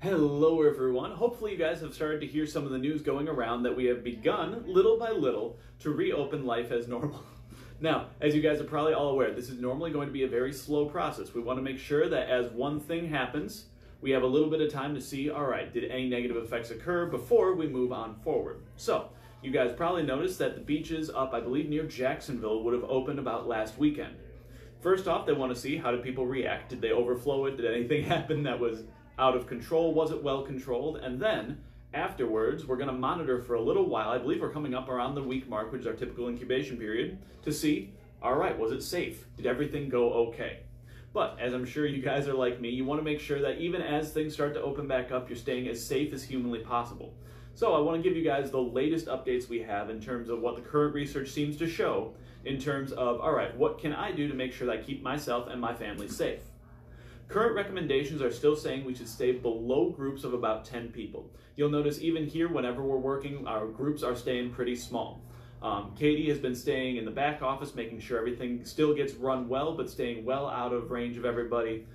Hello everyone. Hopefully you guys have started to hear some of the news going around that we have begun, little by little, to reopen life as normal. Now, as you guys are probably all aware, this is normally going to be a very slow process. We want to make sure that as one thing happens, we have a little bit of time to see, all right, did any negative effects occur before we move on forward? So, you guys probably noticed that the beaches up, I believe, near Jacksonville would have opened about last weekend. First off, they want to see how did people react? Did they overflow it? Did anything happen that was out of control? Was it well controlled? And then afterwards, we're going to monitor for a little while. I believe we're coming up around the week mark, which is our typical incubation period, to see, all right, was it safe? Did everything go okay? But as I'm sure you guys are like me, you want to make sure that even as things start to open back up, you're staying as safe as humanly possible. So I want to give you guys the latest updates we have in terms of what the current research seems to show in terms of, all right, what can I do to make sure that I keep myself and my family safe? Current recommendations are still saying we should stay below groups of about 10 people. You'll notice even here, whenever we're working, our groups are staying pretty small. Katie has been staying in the back office, making sure everything still gets run well, but staying well out of range of everybody.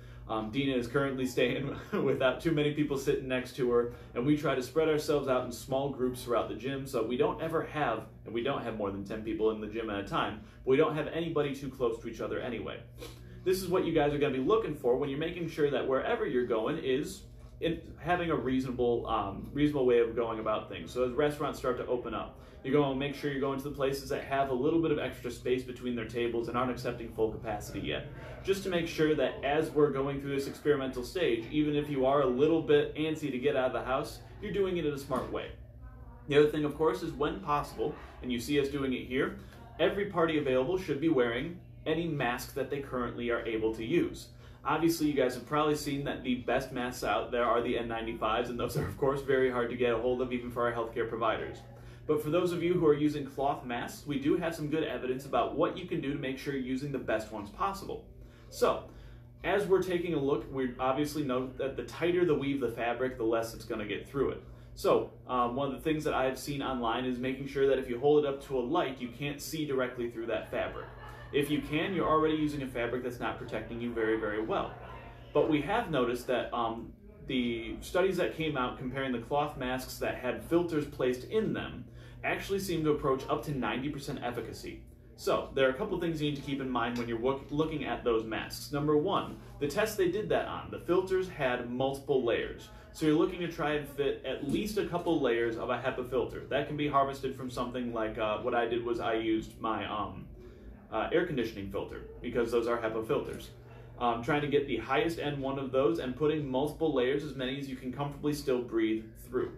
Dina is currently staying without too many people sitting next to her, and we try to spread ourselves out in small groups throughout the gym, so we don't ever have, and we don't have more than 10 people in the gym at a time, but we don't have anybody too close to each other anyway. This is what you guys are going to be looking for when you're making sure that wherever you're going is having a reasonable way of going about things. So as restaurants start to open up, you're going to make sure you're going to the places that have a little bit of extra space between their tables and aren't accepting full capacity yet. Just to make sure that as we're going through this experimental stage, even if you are a little bit antsy to get out of the house, you're doing it in a smart way. The other thing, of course, is when possible, and you see us doing it here, every party available should be wearing any mask that they currently are able to use. Obviously, you guys have probably seen that the best masks out there are the N95s, and those are, of course, very hard to get a hold of even for our healthcare providers. But for those of you who are using cloth masks, we do have some good evidence about what you can do to make sure you're using the best ones possible. So, as we're taking a look, we obviously know that the tighter the weave the fabric, the less it's going to get through it. So, one of the things that I have seen online is making sure that if you hold it up to a light, you can't see directly through that fabric. If you can, you're already using a fabric that's not protecting you very, very well. But we have noticed that the studies that came out comparing the cloth masks that had filters placed in them actually seem to approach up to 90% efficacy. So there are a couple things you need to keep in mind when you're looking at those masks. Number one, the test they did that on, the filters had multiple layers. So you're looking to try and fit at least a couple layers of a HEPA filter. That can be harvested from something like what I did was I used my air conditioning filter, because those are HEPA filters. Trying to get the highest end one of those and putting multiple layers, as many as you can comfortably still breathe through.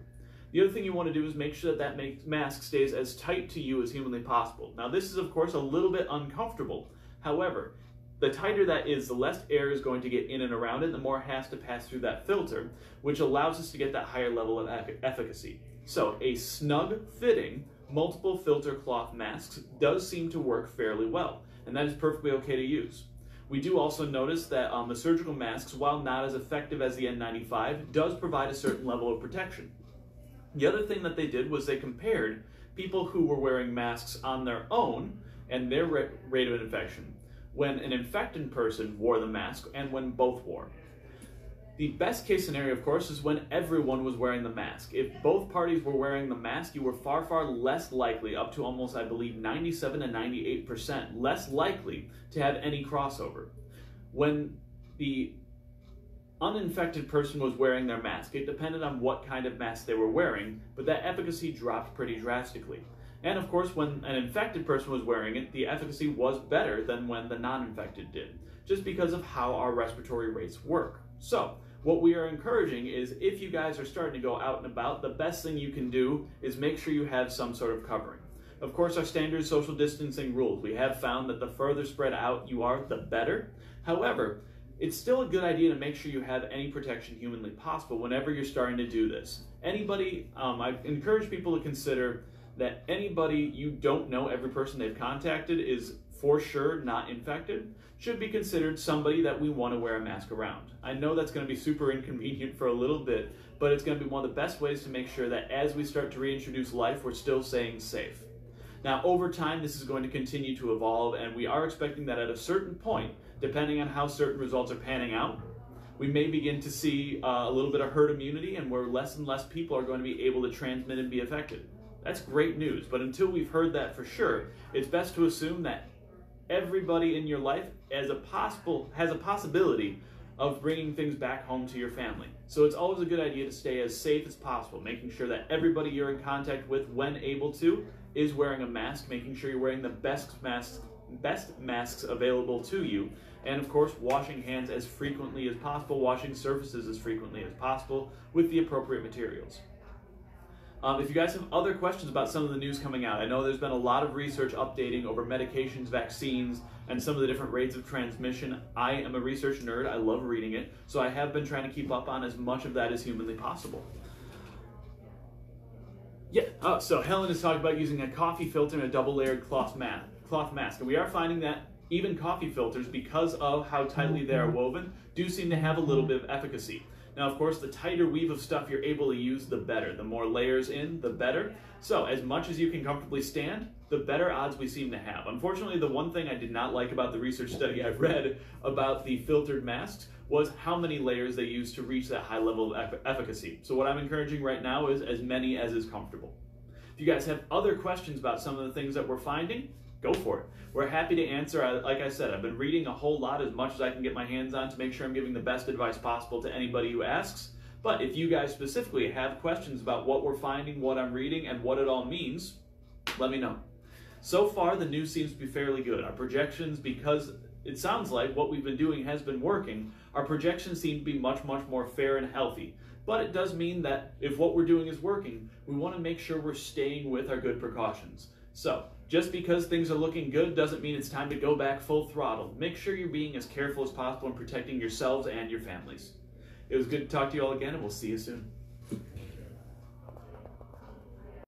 The other thing you want to do is make sure that mask stays as tight to you as humanly possible. Now this is of course a little bit uncomfortable. However, the tighter that is, the less air is going to get in and around it, the more has to pass through that filter, which allows us to get that higher level of efficacy. So a snug fitting multiple filter cloth masks does seem to work fairly well, and that is perfectly okay to use. We do also notice that the surgical masks, while not as effective as the N95, does provide a certain level of protection. The other thing that they did was they compared people who were wearing masks on their own and their rate of infection when an infected person wore the mask and when both wore. The best case scenario, of course, is when everyone was wearing the mask. If both parties were wearing the mask, you were far, far less likely, up to almost, I believe, 97 to 98% less likely to have any crossover. When the uninfected person was wearing their mask, it depended on what kind of mask they were wearing, but that efficacy dropped pretty drastically. And of course, when an infected person was wearing it, the efficacy was better than when the non-infected did, just because of how our respiratory rates work. So, what we are encouraging is if you guys are starting to go out and about, the best thing you can do is make sure you have some sort of covering. Of course, our standard social distancing rules, we have found that the further spread out you are, the better. However, it's still a good idea to make sure you have any protection humanly possible whenever you're starting to do this. Anybody, I encourage people to consider that anybody you don't know, every person they've contacted is for sure not infected, should be considered somebody that we want to wear a mask around. I know that's going to be super inconvenient for a little bit, but it's going to be one of the best ways to make sure that as we start to reintroduce life, we're still staying safe. Now, over time, this is going to continue to evolve, and we are expecting that at a certain point, depending on how certain results are panning out, we may begin to see a little bit of herd immunity, and where less and less people are going to be able to transmit and be affected. That's great news, but until we've heard that for sure, it's best to assume that everybody in your life has a possibility of bringing things back home to your family. So it's always a good idea to stay as safe as possible, making sure that everybody you're in contact with, when able to, is wearing a mask, making sure you're wearing the best masks available to you, and of course washing hands as frequently as possible, washing surfaces as frequently as possible with the appropriate materials. If you guys have other questions about some of the news coming out, I know there's been a lot of research updating over medications, vaccines, and some of the different rates of transmission. I am a research nerd. I love reading it, so I have been trying to keep up on as much of that as humanly possible. Yeah, so Helen is talking about using a coffee filter and a double-layered cloth mask, and we are finding that even coffee filters, because of how tightly they are woven, do seem to have a little bit of efficacy. Now, of course, the tighter weave of stuff you're able to use, the better. The more layers in, the better. So, as much as you can comfortably stand, the better odds we seem to have. Unfortunately, the one thing I did not like about the research study I've read about the filtered masks was how many layers they used to reach that high level of efficacy. So what I'm encouraging right now is as many as is comfortable. If you guys have other questions about some of the things that we're finding, go for it. We're happy to answer. Like I said, I've been reading a whole lot, as much as I can get my hands on, to make sure I'm giving the best advice possible to anybody who asks. But if you guys specifically have questions about what we're finding, what I'm reading, and what it all means, let me know. So far, the news seems to be fairly good. Our projections, because it sounds like what we've been doing has been working, our projections seem to be much, much more fair and healthy. But it does mean that if what we're doing is working, we want to make sure we're staying with our good precautions. So, just because things are looking good doesn't mean it's time to go back full throttle. Make sure you're being as careful as possible in protecting yourselves and your families. It was good to talk to you all again, and we'll see you soon.